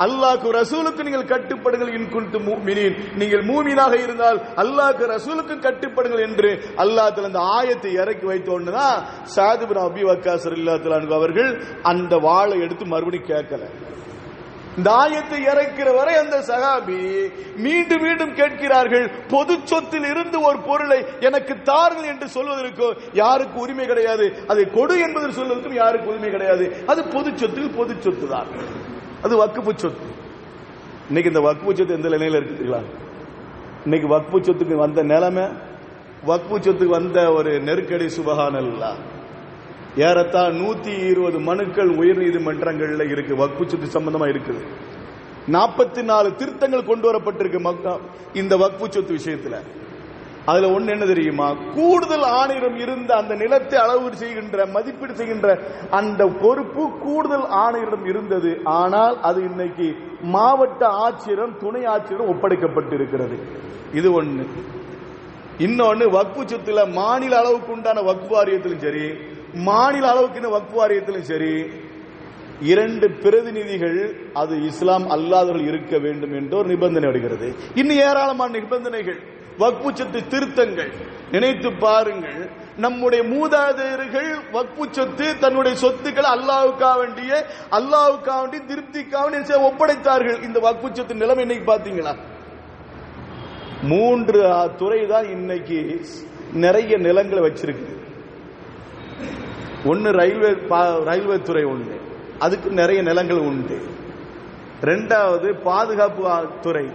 அல்லாஹ்க்கு ரசூலுக்கு நீங்கள் கட்டுப்படுங்கள். இன் குன்தும் முஃமினீன், நீங்கள் மூமினாக இருந்தால் அல்லாஹ்க்கு ரசூலுக்கு கட்டுப்படுங்கள் என்று அல்லாஹ் தஆலா அந்த ஆயத்தை இறக்கி வைத்த உடனே தான் சஅத் இப்னு அபி வக்காஸ் ரலியல்லாஹு அன்ஹு அவர்கள் அந்த வாளை எடுத்து மறுபடியும் கேட்கல. இந்த ஆயத்தை இறக்கிற வரை அந்த சஹாபி மீண்டும் மீண்டும் கேட்கிறார்கள். பொது சொத்தில் இருந்து ஒரு பொருளை எனக்கு தாருங்கள் என்று சொல்வதற்கு யாருக்கு உரிமை கிடையாது, அதை கொடு என்பதற்கு சொல்வதற்கும் யாருக்கு உரிமை கிடையாது. அது பொது சொத்தில் பொது சொத்து தான், அது வக்ஃபு சொத்து. இன்னைக்கு இந்த வக்ஃபு சொத்து எந்த நிலையில இருக்குங்களா? இன்னைக்கு வக்ஃபு சொத்துக்கு வந்த நிலைமை, வக்ஃபு சொத்துக்கு வந்த ஒரு நெருக்கடி சுபஹானல்லாஹ். ஏறத்தாழ 120 மனுக்கள் உயர் நீதிமன்றங்கள்ல இருக்கு, வக்ஃபு சொத்து சம்பந்தமா இருக்குது. 44 திருத்தங்கள் கொண்டு வரப்பட்டிருக்கு இந்த வக்ஃபு சொத்து விஷயத்துல. அதுல ஒண்ணு என்ன தெரியுமா, கூடுதல் ஆணையரம் இருந்த அந்த நிலத்தை அளவீடு செய்கின்ற, மதிப்பீடு செய்கின்ற அந்த பொறுப்பு கூடுதல் ஆணையரிடம் இருந்தது. ஆனால் அது இன்னைக்கு மாவட்ட ஆட்சியரும் துணை ஆட்சியரும் ஒப்படைக்கப்பட்டிருக்கிறது. இது ஒண்ணு. இன்னொன்னு, வக்ஃபு சொத்துல மாநில அளவுக்கு உண்டான வக்ஃபு வாரியத்திலும் சரி, மாநில அளவுக்கு வக்ஃபு வாரியத்திலும் சரி, 2 பிரதிநிதிகள் அது இஸ்லாம் அல்லாதவர்கள் இருக்க வேண்டும் என்ற ஒரு நிபந்தனை வருகிறது. இன்னும் ஏராளமான நிபந்தனைகள், வக்ஃபு சொத்து திருத்தங்கள். நினைத்து பாருங்கள், நம்முடைய மூதாதையர்கள் வக்ஃபு சொத்து தன்னுடைய சொத்துக்களை அல்லாஹ்வுக்காக வேண்டிய திருப்திக்காக ஒப்படைத்தார்கள். இந்த வக்ஃபு சொத்து நிலைமை இன்னைக்கு பாத்தீங்களா? 3 துறை தான் இன்னைக்கு நிறைய நிலங்களை வச்சிருக்கு. ஒன்னு ரயில்வே துறை உண்டு, அதுக்கு நிறைய நிலங்கள் உண்டு. 2வது பாதுகாப்பு துறை,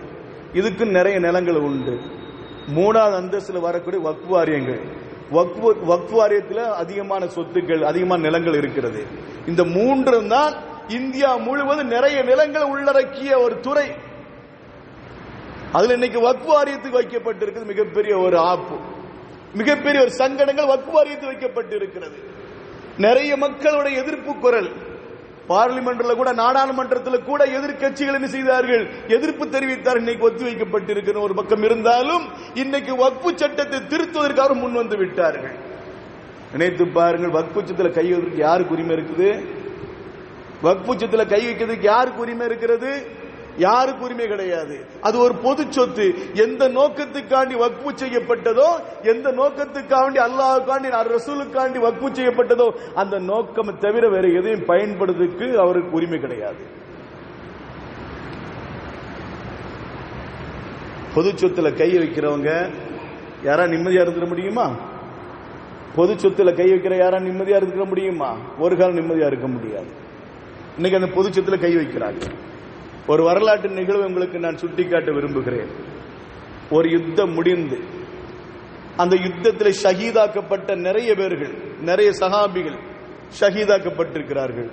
இதுக்கு நிறைய நிலங்கள் உண்டு. 3வது அந்தஸ்துல வரக்கூடிய வக்ஃபு வாரியங்கள், வக்ஃபு வாரியத்தில் அதிகமான சொத்துக்கள், அதிகமான நிலங்கள் இருக்கிறது. இந்த 3 தான் இந்தியா முழுவதும் நிறைய நிலங்களை உள்ளடக்கிய ஒரு துறை. அதுல இன்னைக்கு வக்ஃபு வாரியத்துக்கு வைக்கப்பட்டிருக்கிறது மிகப்பெரிய ஒரு ஆப்பு. மிகப்பெரிய ஒரு சங்கடங்கள் வக்ஃப் வாரியத்தில் வைக்கப்பட்டிருக்கிறது. நிறைய மக்களுடைய எதிர்ப்பு குரல் பார்லிமெண்ட்ல கூட, நாடாளுமன்றத்தில் கூட எதிர்கட்சிகள் என்ன செய்தார்கள், எதிர்ப்பு தெரிவித்தார். இன்னைக்கு ஒத்தி வைக்கப்பட்டிருக்கிற ஒரு பக்கம் இருந்தாலும் இன்னைக்கு வக்ஃப் சட்டத்தை திருத்துவதற்காக முன் வந்து விட்டார்கள். நினைத்து பாருங்கள், வக்ஃப் சட்டத்தில் கை வைக்கிறதுக்கு யாருக்கு உரிமை இருக்குது? வக்ஃப் சட்டத்தில் கை வைக்கிறதுக்கு யாருக்கு உரிமை இருக்கிறது? யாருக்கு உரிமை கிடையாது. அது ஒரு பொது சொத்து. எந்த நோக்கத்துக்காண்டி வக்ஃப் செய்யப்பட்டதோ, எந்த நோக்கத்துக்காண்டி அல்லாஹ்வுக்காண்டி ரசூலுக்காண்டி வக்ஃப் செய்யப்பட்டதோ அந்த நோக்கம் தவிர வேற எதையும் பயன்படுத்துவதற்கு அவருக்கு உரிமை கிடையாது. பொது சொத்துல கை வைக்கிறவங்க யாரா நிம்மதியா இருந்துட முடியுமா? பொது சொத்துல கை வைக்கிற யாரா நிம்மதியா இருக்க முடியுமா? ஒரு காலம் நிம்மதியா இருக்க முடியாது. இன்னைக்கு அந்த பொது சொத்துல கை வைக்கிறாங்க. ஒரு வரலாற்று நிகழ்வு உங்களுக்கு நான் சுட்டிக்காட்ட விரும்புகிறேன். ஒரு யுத்தம் முடிந்து அந்த யுத்தத்தில் ஷஹீதாக்கப்பட்ட நிறைய பேர்கள், நிறைய சஹாபிகள் ஷஹீதாக்கப்பட்டிருக்கிறார்கள்.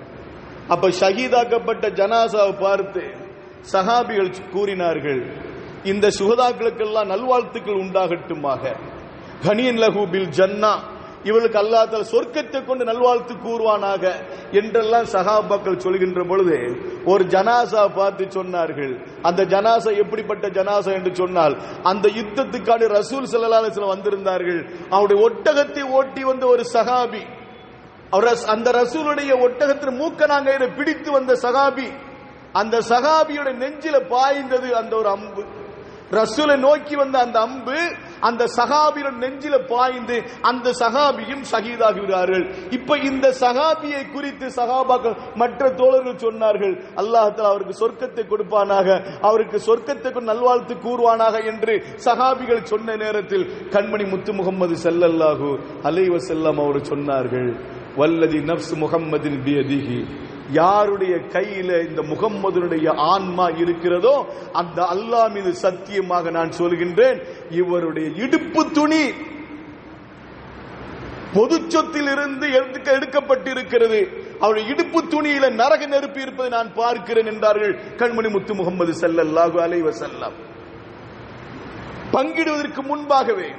அப்ப ஷஹீதாக்கப்பட்ட ஜனாசாவை பார்த்து சஹாபிகள் கூறினார்கள், இந்த சுஹதாக்களுக்கெல்லாம் நல்வாழ்த்துக்கள் உண்டாகட்டுமாக, கனியன் லஹு பில் ஜன்னா, இவர்களுக்கு அல்லாஹ் தஆலா சொர்க்கத்தை கொண்டு நல்வாழ்த்து கூறுவானாக என்றெல்லாம் சஹாபாக்கள் சொல்கின்ற பொழுது ஒரு ஜனாசா பார்த்து சொன்னார்கள். அந்த ஜனாசா எப்படிப்பட்ட ஜனாசா என்று சொன்னால், அந்த யுத்தத்துக்கான ரசூல் ஸல்லல்லாஹு அலைஹி வஸல்லம் வந்திருந்தார்கள். அவருடைய ஒட்டகத்தை ஓட்டி வந்த ஒரு சஹாபி, அந்த ரசூலுடைய ஒட்டகத்தின் மூக்கனாங்கயிரை பிடித்து வந்த சஹாபி, அந்த சஹாபியோட நெஞ்சில பாய்ந்தது அந்த ஒரு அம்பு. ரசூலை நோக்கி வந்த அந்த அம்பு அந்த சஹாபியோட நெஞ்சில பாய்ந்து அந்த சஹாபியும் ஷஹீதாகிறார்கள். இப்ப இந்த சஹாபியை குறித்து சஹாபாக்கள் மற்ற தோழர்கள் சொன்னார்கள், அல்லாஹ் தஆலா அவருக்கு சொர்க்கத்தை கொடுப்பானாக, அவருக்கு சொர்க்கத்தை நல்வாழ்த்து கூறுவானாக என்று சஹாபிகள் சொன்ன நேரத்தில் கண்மணி முத்து முகமது ஸல்லல்லாஹு அலைஹி வஸல்லம் அவர் சொன்னார்கள், வல்லதி நஃப்ஸ் முஹம்மதின் பியதிஹி, யாருடைய கையில இந்த முகம்மதுடைய ஆன்மா இருக்கிறதோ அந்த அல்லாஹ் மீது சத்தியமாக நான் சொல்கின்றேன், இவருடைய இடுப்பு துணி பொது சொத்தில் இருந்து எடுக்கப்பட்டிருக்கிறது, அவருடைய இடுப்பு துணியில நரக நெருப்பு இருப்பதை நான் பார்க்கிறேன் என்றார்கள் கண்மணி முத்து முகமது ஸல்லல்லாஹு அலைஹி வஸல்லம். பங்கிடுவதற்கு முன்பாகவே,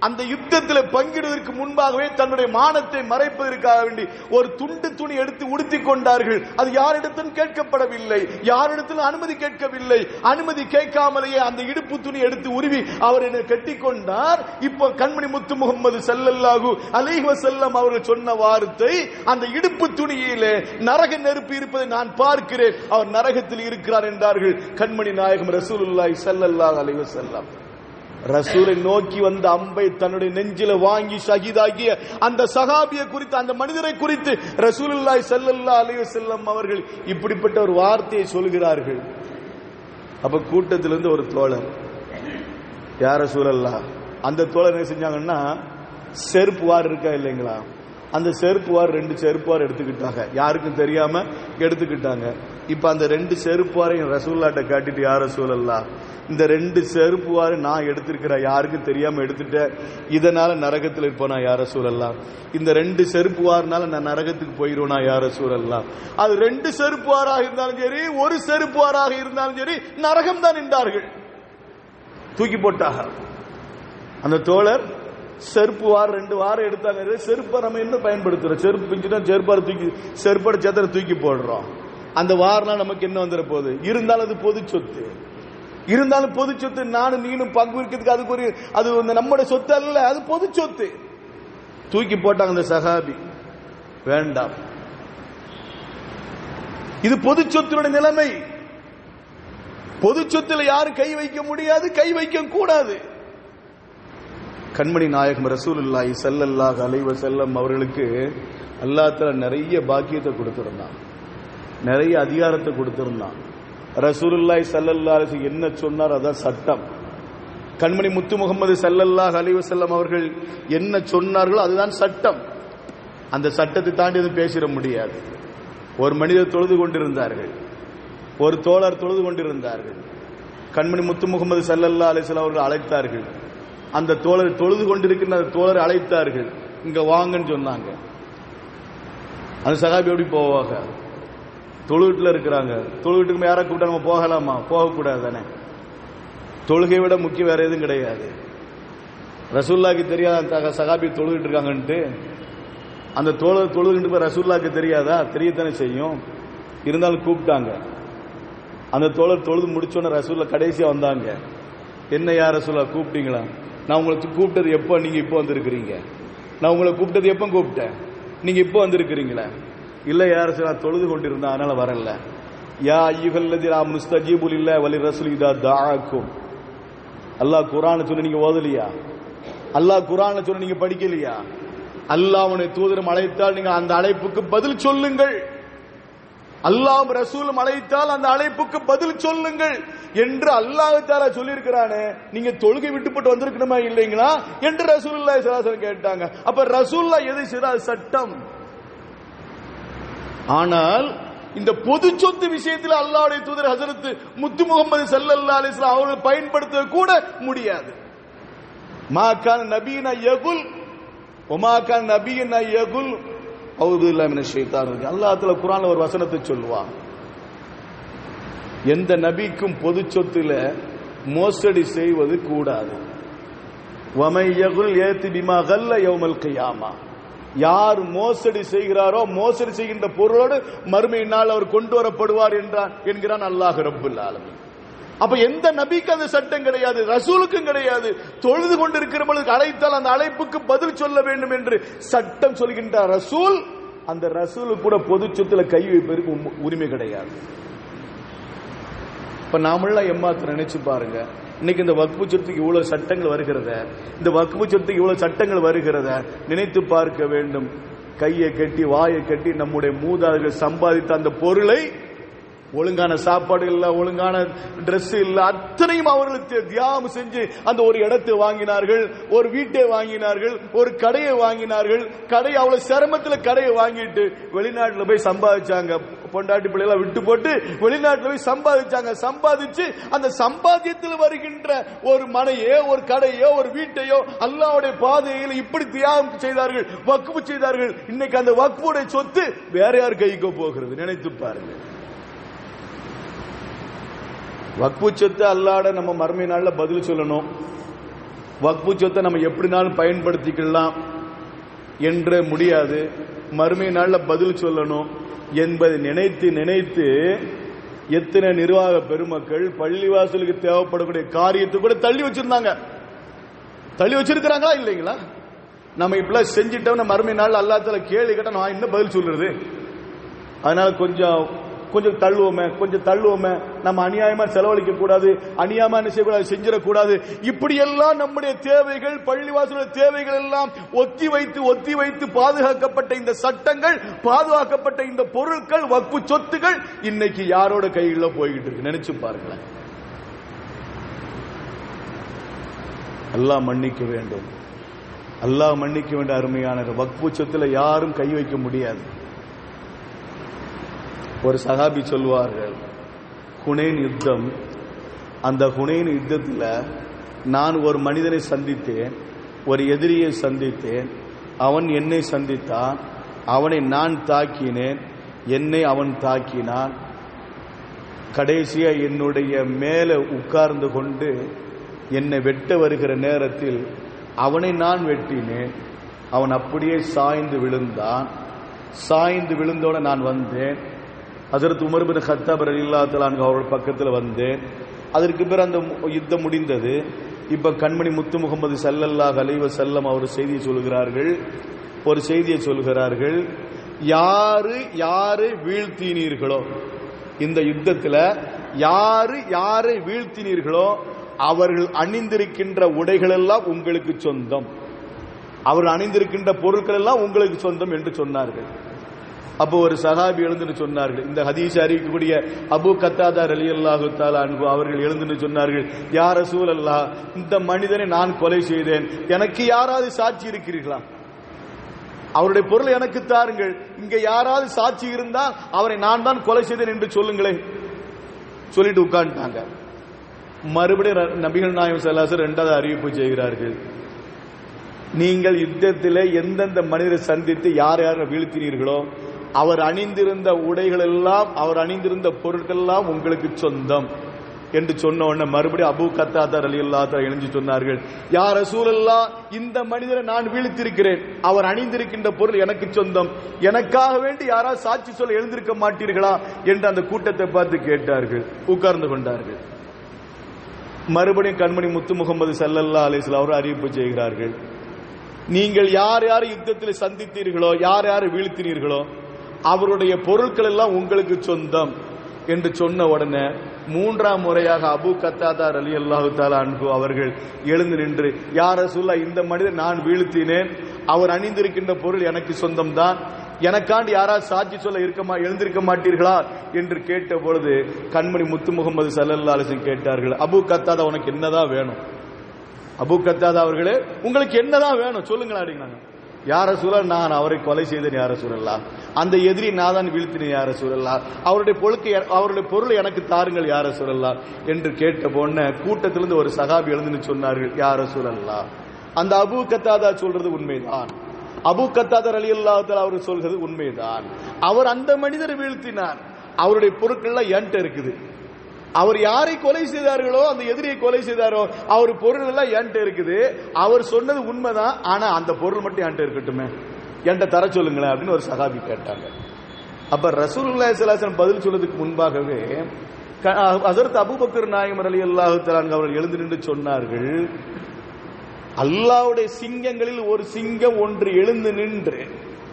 அந்த யுத்தத்தில் பங்கிடுவதற்கு முன்பாகவே தன்னுடைய மானத்தை மறைப்பதற்காக வேண்டி ஒரு துண்டு துணி எடுத்து உடுத்திக் கொண்டார்கள். அது யாரிடத்திலும் கேட்கப்படவில்லை, யாரிடத்திலும் அனுமதி கேட்கவில்லை. அனுமதி கேட்காமலேயே அந்த இடுப்பு துணி எடுத்து உருவி அவர் என்ன கட்டிக்கொண்டார். இப்போ கண்மணி முத்து முகமது ஸல்லல்லாஹு அலைஹி வஸல்லம் அவர்கள் சொன்ன வார்த்தை, அந்த இடுப்பு துணியிலே நரக நெருப்பு இருப்பதை நான் பார்க்கிறேன், அவர் நரகத்தில் இருக்கிறார் என்றார்கள் கண்மணி நாயகம் ரசூலுல்லாஹி ஸல்லல்லாஹு அலைஹி வஸல்லம். ரசூலை நோக்கி வந்த அம்பை தன்னுடைய நெஞ்சில வாங்கி ஷஹீதாகிய அந்த சஹாபியை குறித்து, அந்த மனிதரை குறித்து ரசூலுல்லாஹி ஸல்லல்லாஹு அலைஹி வஸல்லம் அவர்கள் இப்படிப்பட்ட ஒரு வார்த்தையை சொல்கிறார்கள். அப்ப கூட்டத்திலிருந்து ஒரு தோழர், யார் ரசூலல்லாஹ், அந்த தோழர் என்ன செஞ்சாங்கன்னா, செருப்பு வார் இருக்கா இல்லைங்களா, அந்த செருப்பு வார் 2 செருப்பு வார் எடுத்துக்கிட்டாங்க, யாருக்கும் தெரியாம எடுத்துக்கிட்டாங்க. இப்ப அந்த 2 செருப்பு வாரையும் ரசூலுல்லாஹ்ட்ட காட்டிட்டு, யார் ரசூலல்லாஹ், இந்த 2 செருப்பு வாரை நான் எடுத்திருக்கிறேன், யாருக்கும் தெரியாம எடுத்துட்டேன், இதனால நரகத்தில் இருப்போனா யார் ரசூலல்லாஹ், இந்த 2 செருப்பு வாரனால நான் நரகத்துக்கு போயிடுவேனா யார் ரசூலல்லாஹ். அது 2 செருப்பு வாராக இருந்தாலும் சரி, ஒரு செருப்பு வாராக இருந்தாலும் சரி, நரகம் தான் என்றார்கள். தூக்கி போட்டாக. அந்த தோழர் செருப்பு வார 2 வாரம் எடுத்தாங்க. செருப்பை நம்ம என்ன பயன்படுத்துறோம்? செருப்பு பிஞ்சுனா செருப்பார தூக்கி, செருப்போட சேத்திர தூக்கி போடுறோம். அந்த வாரனா நமக்கு என்ன வந்துட போகுது? இருந்தாலும் அது பொது சொத்து, இருந்தாலும் பொது சொத்து, நானும் நீனும் பங்கு இருக்கிறதுக்கு அதுக்கு ஒரு, அது நம்முடைய சொத்து அல்ல, அது பொது சொத்து. தூக்கி போட்டாங்க அந்த சஹாபி. வேண்டாம், இது பொது சொத்தினுடைய நிலைமை. பொது சொத்துல யாரும் கை வைக்க முடியாது, கை வைக்க கூடாது. கண்மணி நாயகம் ரசூலுல்லாஹி ஸல்லல்லாஹு அலைஹி வஸல்லம் அவர்களுக்கு அல்லாஹ் தஆலா நிறைய பாக்கியத்தை கொடுத்திருந்தான், நிறைய அதிகாரத்தை கொடுத்திருந்தான். ரசூலுல்லாஹி ஸல்லல்லாஹு அலைஹி வஸல்லம் என்ன சொன்னார் அதான் சட்டம். கண்மணி முத்து முகமது ஸல்லல்லாஹு அலைஹி வஸல்லம் அவர்கள் என்ன சொன்னார்களோ அதுதான் சட்டம். அந்த சட்டத்தை தாண்டி எதுவும் பேசிட முடியாது. ஒரு மனிதர் தொழுது கொண்டிருந்தார்கள், ஒரு தோழர் தொழுது கொண்டிருந்தார்கள். கண்மணி முத்து முகமது ஸல்லல்லாஹு அலைஹி வஸல்லம் அவர்கள் அழைத்தார்கள். அந்த தோழர் தொழுது கொண்டிருக்கின்ற அந்த தோழரை அழைத்தார்கள், இங்க வாங்கன்னு சொன்னாங்க. அந்த சஹாபி எப்படி போவாங்க? தொழுவீட்டுல இருக்கிறாங்க, தொழுவீட்டுக்கு யாரை கூப்பிட்டா நம்ம போகலாமா? போகக்கூடாது தானே. தொழுகை விட முக்கியம் வேற எதுவும் கிடையாது. ரசூலுல்லாஹ்க்கு தெரியாத சஹாபி தொழுகிட்டு இருக்காங்கன்ட்டு, அந்த தொழுகிட்டு போய் ரசூலுல்லாஹ்க்கு தெரியாதா? தெரியத்தானே செய்யும். இருந்தாலும் கூப்பிட்டாங்க. அந்த தோழர் தொழுது முடிச்சோன்னு ரசூலுல்லாஹ் கடைசியா வந்தாங்க. என்ன யா ரசூலுல்லாஹ் கூப்பிட்டீங்களா? நான் உங்களுக்கு கூப்பிட்டது எப்போ? நீங்க இப்போ வந்திருக்கிறீங்க. நான் உங்களை கூப்பிட்டது எப்போ கூப்பிட்டேன்? நீங்க இப்போ வந்திருக்கிறீங்களா? இல்ல யா ரசூலுல்லாஹ் தொழுது கொண்டிருந்தா அதனால வரல. யா அய்யுஹல்லதீன ஆமனு ஸ்தஜீபு லில்லாஹி வலி ரசூலி இதா தஆக்கும். அல்லாஹ் குர்ஆனை சொன்ன நீங்க ஓதலையா? அல்லாஹ் குர்ஆனை சொன்ன நீங்க படிக்கலையா? அல்லாஹ்வுடைய தூதரும் அழைத்தால் நீங்க அந்த அழைப்புக்கு பதில் சொல்லுங்கள். அல்லாஹ் ரசூலும் அழைத்தால் அந்த அழைப்புக்கு பதில் சொல்லுங்கள் என்று அல்லாஹ் தஆலா சொல்லியிருக்கிறானே. நீங்க தொழுகை விட்டுப்பட்டு வந்திருக்கணுமா இல்லைங்களா என்று ரசூலுல்லாஹி ஸல்லல்லாஹு அலைஹி வஸல்லம் கேட்டாங்க. அப்ப ரசூலுல்லாஹ் எதை செய்தார்? சட்டம். ஆனால் இந்த பொது சொத்து விஷயத்தில் அல்லாஹ்வுடைய தூதர் ஹஜ்ரத் முத்து முகமது ஸல்லல்லாஹு அலைஹி வஸல்லம் அவர்கள் பயன்படுத்த கூட முடியாது. மா கான நபியனா யகுல் வமா கான நபியனா யகுல் அவுது பில்லாஹி மினஷ் ஷைத்தானிர் ரஜீம். அல்லாஹ் தஆலா குர்ஆன்ல ஒரு வசனத்தை சொல்லுவான். எந்த நபிக்கும் பொது சொத்துல மோசடி செய்வது கூடாது. வமை யகுல் யதி பிமா கல்ல யௌமல் கியாமா. யார் மோசடி செய்கிறாரோ மோசடி செய்கின்ற பொருளோடு மறுமை நாள் அவர் கொண்டு வரப்படுவார் என்கிறான் அல்லாஹ் ரப்புல் ஆலமீன். அப்ப எந்த நபிக்கு அந்த சட்டம் கிடையாது, ரசூலுக்கும் கிடையாது. தொழுது கொண்டிருக்கிற பொழுது அழைத்தால் அந்த அழைப்புக்கு பதில் சொல்ல வேண்டும் என்று சட்டம் சொல்கின்ற ரசூல், அந்த ரசூலுக்கு கூட பொது சொத்துல கை வைப்பதற்கு உரிமை கிடையாது. இப்ப நாமெல்லாம் எம்மாத்திரம் நினைச்சு பாருங்க. இன்னைக்கு இந்த வக்ஃபு சொத்துக்கு இவ்வளவு சட்டங்கள் வருகிறத, இந்த வக்ஃபு சொத்துக்கு இவ்வளவு சட்டங்கள் வருகிறத நினைத்து பார்க்க வேண்டும். கையை கட்டி வாயை கட்டி நம்முடைய மூதாதைகள் சம்பாதித்த அந்த பொருளை, ஒழுங்கான சாப்பாடு இல்ல, ஒழுங்கான டிரெஸ் இல்ல, அத்தனையும் அவர்களுக்கு தியாகம் செஞ்சு அந்த ஒரு இடத்தை வாங்கினார்கள், ஒரு வீட்டை வாங்கினார்கள், ஒரு கடையை வாங்கினார்கள். கடை அவ்வளவு சிரமத்தில் கடையை வாங்கிட்டு வெளிநாட்டுல போய் சம்பாதிச்சாங்க. பொண்டாட்டி பிள்ளைகளை விட்டு போட்டு வெளிநாட்டுல போய் சம்பாதிச்சாங்க. சம்பாதிச்சு அந்த சம்பாத்தியத்தில் வருகின்ற ஒரு மனையோ ஒரு கடையோ ஒரு வீட்டையோ அல்லாஹ்வுடைய பாதையில் இப்படி தியாகம் செய்தார்கள், வக்ஃபு செய்தார்கள். இன்னைக்கு அந்த வக்ஃபுடைய சொத்து வேற யார் கைக்கு போகிறது? நினைத்து பாருங்க. வக்ஃபு சொத்தை அல்லாஹ்ட நம்ம மறுமை நாள்ல பதில் சொல்லணும். வக்ஃபு சொத்தை நம்ம எப்படினாலும் பயன்படுத்திக்கலாம் என்று முடியாது. மறுமை நாள்ல பதில் சொல்லணும் என்பதை நினைத்து நினைத்து எத்தனை நிர்வாக பெருமக்கள் பள்ளிவாசலுக்கு தேவைப்படக்கூடிய காரியத்தை கூட தள்ளி வச்சிருந்தாங்க. தள்ளி வச்சிருக்கிறாங்களா இல்லைங்களா? நம்ம இப்ப செஞ்சிட்டோம், மறுமை நாள் அல்லாஹ் தஆலா கேள்வி கேட்டா நான் என்ன பதில் சொல்றது? அதனால கொஞ்சம் தள்ளுவோமே, நம்ம அநியாயமா செலவழிக்க கூடாது, அநியாயமா என்ன செய்யக்கூடாது, செஞ்சிடக்கூடாது. இப்படி எல்லாம் நம்முடைய தேவைகள், பள்ளிவாசலுடைய தேவைகள் எல்லாம் ஒத்தி வைத்து பாதுகாக்கப்பட்ட இந்த சட்டங்கள், பாதுகாக்கப்பட்ட இந்த பொருட்கள், வக்ஃபு சொத்துகள் இன்னைக்கு யாரோட கையில போய்கிட்டு இருக்கு? நினைச்சு பாருங்களேன். அல்லாஹ் மன்னிக்க வேண்டும், அல்லாஹ் மன்னிக்க வேண்டும். அருமையான வக்ஃபு சொத்துல யாரும் கை வைக்க முடியாது. ஒரு சஹாபி சொல்வார்கள், ஹுனைன் யுத்தம், அந்த ஹுனைன் யுத்தத்தில் நான் ஒரு மனிதனை சந்தித்தேன், ஒரு எதிரியை சந்தித்தேன். அவன் என்னை சந்தித்தான், அவனை நான் தாக்கினேன், என்னை அவன் தாக்கினான். கடைசியா என்னுடைய மேலே உட்கார்ந்து கொண்டு என்னை வெட்ட வருகிற நேரத்தில் அவனை நான் வெட்டினேன். அவன் அப்படியே சாய்ந்து விழுந்தான். சாய்ந்து விழுந்தோட நான் வந்தேன். ஹஜ்ரத் உமர் பின் கத்தாப் ரலியல்லாஹு தஆலா அன்ஹு அவர்கள் பக்கத்தில் வந்தேன். அதற்கு பிறகு அந்த யுத்தம் முடிந்தது. இப்ப கண்மணி முத்து முகமது ஸல்லல்லாஹு அலைஹி வஸல்லம் அவர் ஒரு செய்தியை சொல்கிறார்கள். யாரை வீழ்த்தினீர்களோ, இந்த யுத்தத்தில் யாரை வீழ்த்தினீர்களோ அவர்கள் அணிந்திருக்கின்ற உடைகள் எல்லாம் உங்களுக்கு சொந்தம், அவர்கள் அணிந்திருக்கின்ற பொருட்கள் எல்லாம் உங்களுக்கு சொந்தம் என்று சொன்னார்கள். அப்போ ஒரு சஹாபி எழுந்து சொன்னார்கள், இந்த ஹதீஸ் அறிவிக்கக்கூடிய அபூ கத்தாதா ரலியல்லாஹு தஆலா அன்ஹு அவர்கள் எழுந்து சொன்னார்கள், யா ரசூலல்லாஹ், இந்த மனிதனை நான் கொலை செய்தேன், எனக்கு யாராவது சாட்சி இருக்கிறீர்களா? அவருடைய பொருளை எனக்கு தாருங்கள், இங்க யாராவது சாட்சி இருந்தால் அவரை நான் தான் கொலை செய்தேன் என்று சொல்லுங்களேன். சொல்லிட்டு உட்கார்ந்துட்டாங்க. மறுபடியும் நபிகள் நாயகம் ஸல்லல்லாஹு அலைஹி வஸல்லம் இரண்டாவது அறிவிப்பு செய்கிறார்கள், நீங்கள் யுத்தத்திலே எந்தெந்த மனிதரை சந்தித்து யார் வீழ்த்தினீர்களோ அவர் அணிந்திருந்த உடைகள் எல்லாம், அவர் அணிந்திருந்த பொருட்கள் எல்லாம் உங்களுக்கு சொந்தம். என்று சொன்ன உடனே மறுபடியும் அபூ கத்தாதா ரலியல்லாஹு தஆலா எழுந்து சொன்னார்கள், யா ரசூலல்லாஹ், இந்த மனிதரை நான் வீழ்த்திருக்கிறேன், அவர் அணிந்திருக்கின்ற பொருள் எனக்கு சொந்தம், எனக்காக வேண்டி யாராவது சாட்சி சொல்ல எழுந்திருக்க மாட்டீர்களா என்று அந்த கூட்டத்தை பார்த்து கேட்டார்கள். உட்கார்ந்து கொண்டார்கள். மறுபடியும் கண்மணி முத்து முகமது ஸல்லல்லாஹு அலைஹி வஸல்லம் அவர் அறிவிப்பு செய்கிறார்கள், நீங்கள் யார் யார் யுத்தத்தில் சந்தித்தீர்களோ, யார் யார் வீழ்த்தினீர்களோ அவருடைய பொருட்கள் எல்லாம் உங்களுக்கு சொந்தம் என்று சொன்ன உடனே மூன்றாம் முறையாக அபூ கத்தாதா ரலியல்லாஹு தஆலா அன்ஹு அவர்கள் எழுந்து நின்று, யா ரசூலல்லாஹ், இந்த மனிதர் நான் வீழ்த்தினேன், அவர் அணிந்திருக்கின்ற பொருள் எனக்கு சொந்தம்தான், எனக்காண்டி யாராவது சாட்சி சொல்ல எழுந்திருக்க மாட்டீர்களா என்று கேட்ட பொழுது கண்மணி முத்து முகமது ஸல்லல்லாஹு அலைஹி வஸல்லம் கேட்டார்கள், அபூ கத்தாதா, உனக்கு என்னதான் வேணும்? அபூ கத்தாதா அவர்களே, உங்களுக்கு என்னதான் வேணும் சொல்லுங்களா அப்படின்னாங்க. யா ரசூலல்லாஹ், நான் அவரை கொலை செய்தேன் யா ரசூலல்லாஹ், அந்த எதிரி நான் தான் வீழ்த்தினேன் யா ரசூலல்லாஹ், அவருடைய பொருளை எனக்கு தாருங்கள் யா ரசூலல்லாஹ் என்று கேட்ட போன கூட்டத்திலிருந்து ஒரு சஹாபி எழுந்து சொன்னார்கள், யா ரசூலல்லாஹ், அந்த அபூ கத்தாதா சொல்றது உண்மைதான், அபூ கத்தாதா ரலியல்லாஹு தஆலா அவர் சொல்கிறது உண்மைதான், அவர் அந்த மனிதரை வீழ்த்தினார், அவருடைய பொருட்கள் என்கிட்ட இருக்குது, அவர் யாரை கொலை செய்தார்களோ, அந்த எதிரியை கொலை செய்தாரோ, அவர் பொருள் எல்லாம் என்கிட்ட இருக்குது, அவர் சொன்னது உண்மைதான், ஆனா அந்த பொருள் மட்டும் என்கிட்ட இருக்கட்டுமே, என்கிட்ட தர சொல்லுங்களேன் அப்படின்னு ஒரு சஹாபி கேட்டாங்க. அப்ப ரசூலுல்லாஹி ஸல்லல்லாஹு அலைஹி வஸல்லம் பதில் சொல்றதுக்கு முன்பாகவே ஹஜ்ரத் அபூபக்கர் நாயகம் ரலியல்லாஹு தஆலா அவர்கள் எழுந்து நின்று சொன்னார்கள், அல்லாஹ்வுடைய சிங்கங்களில் ஒரு சிங்கம் ஒன்று எழுந்து நின்று,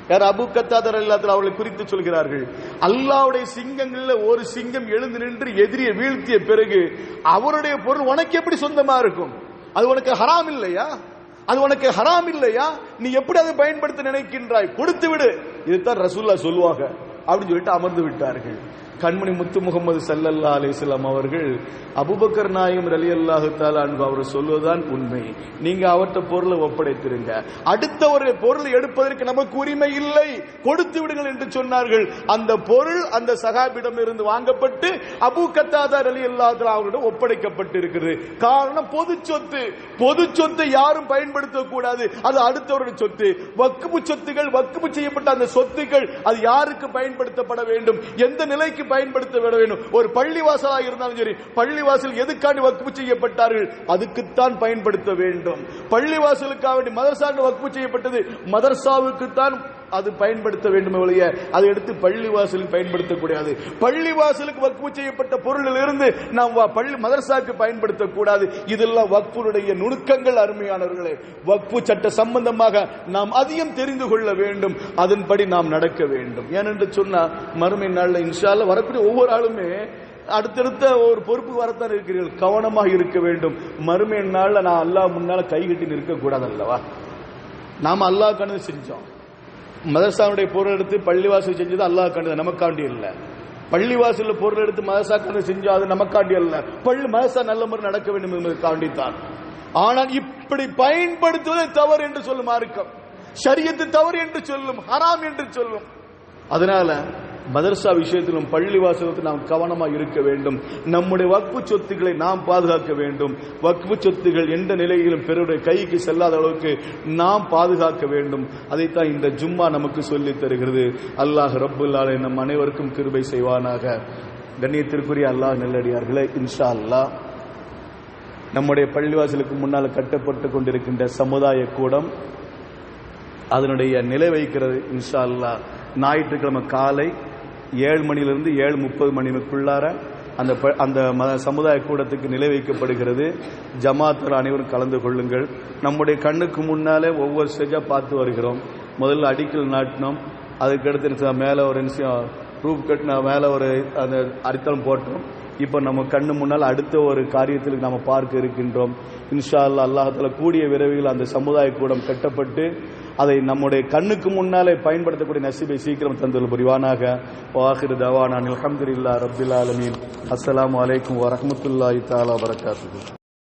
யார் அபூ கத்தாதா ரலியல்லாஹு தஆலா அவர்களை குறித்து சொல்கிறார்கள், அல்லாஹ்வுடைய சிங்கங்களில் ஒரு சிங்கம் எழுந்து நின்று எதிரியை வீழ்த்திய பிறகு அவருடைய பொருள் உனக்கு எப்படி சொந்தமா இருக்கும்? அது உனக்கு ஹராம் இல்லையா? அது உனக்கு ஹராம் இல்லையா? நீ எப்படி அதை பயன்படுத்த நினைக்கின்றாய்? கொடுத்து விடு. இதுதான் ரசூலுல்லாஹ் சொல்லுவாங்க அப்படின்னு சொல்லிட்டு அமர்ந்து விட்டார்கள். கண்மணி முத்து முகமது ஸல்லல்லாஹு அலைஹி வஸல்லம் அவர்கள், அபூபக்கர் நாயகம் ரலியல்லாஹு தஆலா அன்ஹு அவர் சொல்வதுதான் உண்மை, நீங்க அவர்ட்ட பொருளை ஒப்படைத்திருங்க, அடுத்த ஒரு பொருள் எடுப்பதற்கு நமக்கு உரிமை இல்லை, கொடுத்து விடுங்கள் என்று சொன்னார்கள். அந்த பொருள் அந்த சஹாபியிடம் இருந்து வாங்கப்பட்டு அபூ கத்தாதா ரலியல்லாஹு தஆலா அவர்களிடம் ஒப்படைக்கப்பட்டிருக்கிறது. காரணம் பொது சொத்து, பொது சொத்தை யாரும் பயன்படுத்த கூடாது, அது அடுத்தவருடைய சொத்து. வக்ஃபு சொத்துகள், வக்ஃபு செய்யப்பட்ட அந்த சொத்துக்கள் அது யாருக்கு பயன்படுத்தப்பட வேண்டும், எந்த நிலைக்கு பயன்படுத்த வேண்டும்? ஒரு பள்ளிவாசலாக இருந்தாலும் சரி, பள்ளிவாசல் எதுக்காண்டி வக்ஃபு செய்யப்பட்டார்கள், அதுக்குத்தான் பயன்படுத்த வேண்டும். பள்ளிவாசலுக்காக வேண்டி மதரசாவுக்கு வக்ஃபு செய்யப்பட்டது, மதரசாவுக்குத்தான் அது பயன்படுத்த வேண்டும். அதை எடுத்து பள்ளிவாசலுக்கு பயன்படுத்தக்கூடாது. பள்ளிவாசலுக்கு வக்ஃபு செய்யப்பட்ட பொருளிலிருந்து நாம் பள்ளி மதரசாவுக்கு பயன்படுத்தக்கூடாது. இதெல்லாம் வக்ஃபுடைய நுணுக்கங்கள். அருமையானவர்களே, வக்ஃபு சட்ட சம்பந்தமாக நாம் அதிகம் தெரிந்து கொள்ள வேண்டும், அதன்படி நாம் நடக்க வேண்டும். ஏனென்று சொன்னா மறுமை நாள்ல இன்ஷா அல்லாஹ் வரக்கூடிய ஒவ்வொரு ஆளுமே அடுத்தடுத்த ஒரு பொறுப்பு வரத்தான் இருக்கிறீர்கள், கவனமாக இருக்க வேண்டும். மறுமை நாள்ல நான் அல்லாஹ் முன்னால கை கட்டி நிற்க கூடாது அல்லவா? நாம அல்லாஹ் கண்டு செஞ்சோம், மதரசாவுடைய பொருள் எடுத்து பள்ளிவாசல் செஞ்சது அல்லாஹ் கண்டது, நமக்காண்டி இல்ல. பள்ளிவாசல் பொருள் எடுத்து மதரசா கண்டு செஞ்சோம், அது நமக்காண்டி அல்ல. மதரசா நல்ல முறை நடக்க வேண்டும் என்பதற்காண்டித்தான். ஆனால் இப்படி பயன்படுத்துவதை தவறு என்று சொல்லும் மார்க்கம், ஷரியத்து தவறு என்று சொல்லும், ஹராம் என்று சொல்லும். அதனால மதரசா விஷயத்திலும் பள்ளிவாசலத்தில் நாம் கவனமாக இருக்க வேண்டும். நம்முடைய வக்ஃபு சொத்துக்களை நாம் பாதுகாக்க வேண்டும். வக்ஃபு சொத்துகள் எந்த நிலையிலும் பிறருடைய கைக்கு செல்லாத அளவுக்கு நாம் பாதுகாக்க வேண்டும். அதைத்தான் இந்த ஜும்மா நமக்கு சொல்லித் தருகிறது. அல்லாஹ் ரப்புல் ஆலமீன் நம் அனைவருக்கும் கிருபை செய்வானாக. கண்ணியத்திற்குரிய அல்லாஹ் நல்லடியார்களே, இன்ஷா அல்லாஹ் நம்முடைய பள்ளிவாசலுக்கு முன்னால் கட்டப்பட்டு கொண்டிருக்கின்ற சமுதாய கூடம் அதனுடைய நிலை வைக்கிறது. இன்ஷா அல்லாஹ் ஞாயிற்றுக்கிழமை காலை 7 மணியிலிருந்து 7:30 மணிக்குள்ளார அந்த சமுதாய கூடத்துக்கு நிலை வைக்கப்படுகிறது. ஜமாத்தர் அனைவரும் கலந்து கொள்ளுங்கள். நம்முடைய கண்ணுக்கு முன்னாலே ஒவ்வொரு ஸ்டேஜாக பார்த்து வருகிறோம். முதல்ல அடிக்கல் நாட்டினோம், அதுக்கடுத்து மேலே ஒரு ரூப் கட்டின மேலே ஒரு அந்த அடித்தளம் போட்டோம். இப்போ நம்ம கண்ணு முன்னால் அடுத்த ஒரு காரியத்தில் நாம் பார்க்க இருக்கின்றோம். இன்ஷா அல்லாஹ் அல்லாஹ்தால கூடிய விரைவில் அந்த சமுதாய கூடம் கட்டப்பட்டு அதை நம்முடைய கண்ணுக்கு முன்னாலே பயன்படுத்தக்கூடிய நசீபை சீக்கிரம் தந்தல் புரிவானாக. வாஹிரு தவானா அல்ஹம்துலில்லாஹி ரப்பில் ஆலமீன். அஸ்ஸலாமு அலைக்கும் வரஹ்மத்துல்லாஹி தஆலா வபரகாத்துஹு.